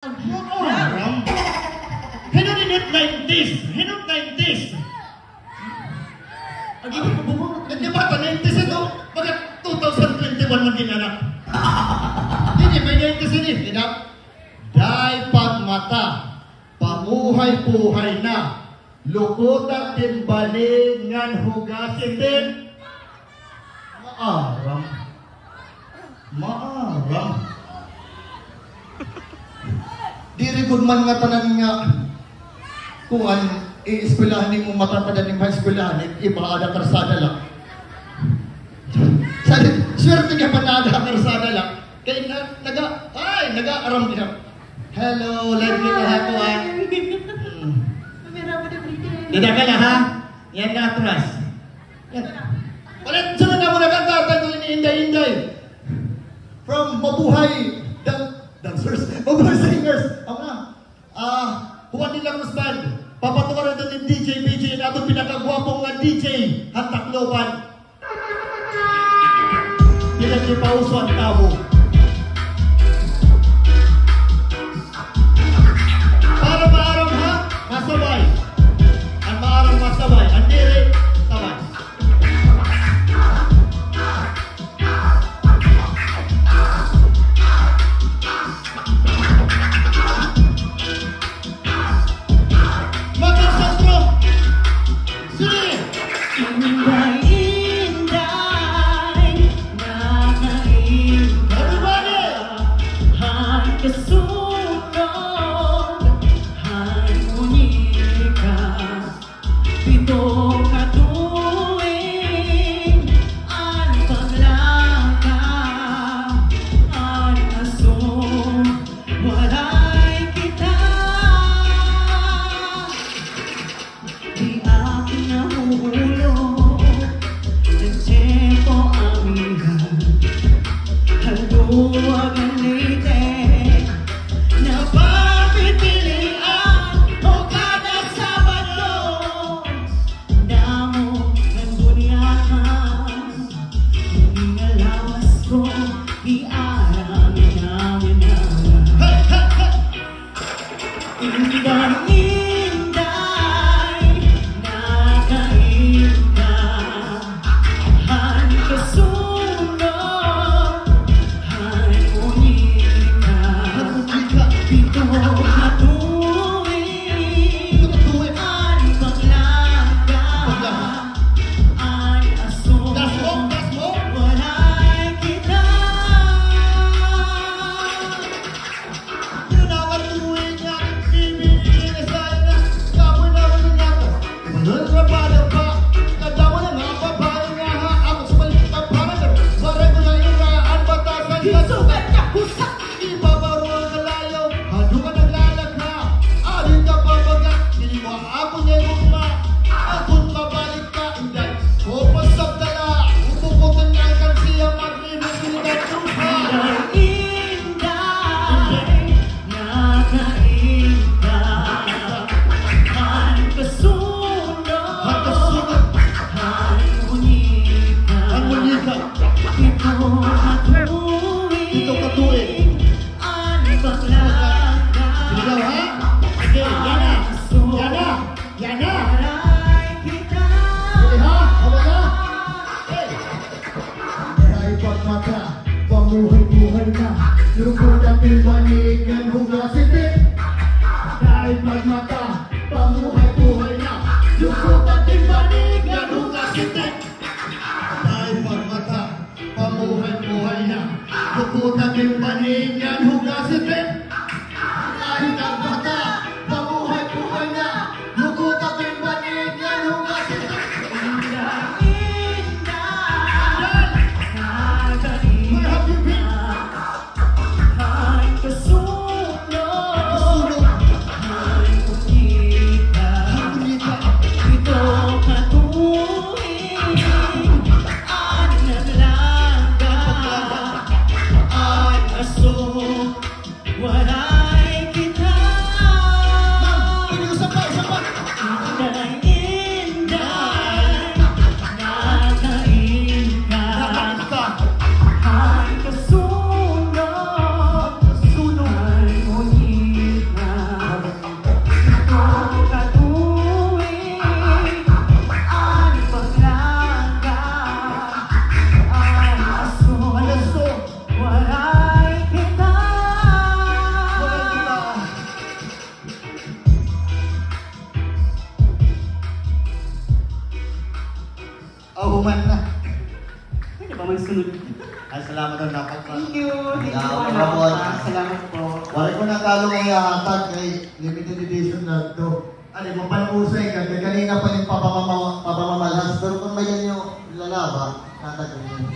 Hinot like this. Hinot like this. Di ba ito? 90s ito? Bakit 2021 man ginanak? Hindi, may 90s ini. Dapat mata. Pamuhay-puhay na. Lukutan din balingan hugasin din. Maaram. Maaram. Diri good man nga tanan nga kung i-eskwelahan mo matapadan ni mga eskwelahan, iba ada karsada lang. Swerte nga pa na ada karsada lang. Kaya nag-aaram din ako. Hello, live kita hakuan. Dada ka na ha? Yan na atras. Palit sunod na mo nagkakatan ko ini-inday-inday. From mabuhay dancers, mabuhay singers. Ako na. Huwag nilang musband. Papatukan na doon yung DJ BJ na itong pinakagwapong nga DJ at Tacloban. Pinag-ipauso ang tabo. Para maaram ha, masabay. Ang maaram masabay. Ang diri, sabay. man na. Pwede ba magsunod? Ay, salamat na dapat. Thank you. Thank you Salamat, po. Ramon. Salamat po. Wala ko na talo ng hatag kay limited edition na ito. Ano, mapanusay ka. Kaya kanina pa yung papamamalas. Pero kung may yan yung lalaba, hatag ko yun.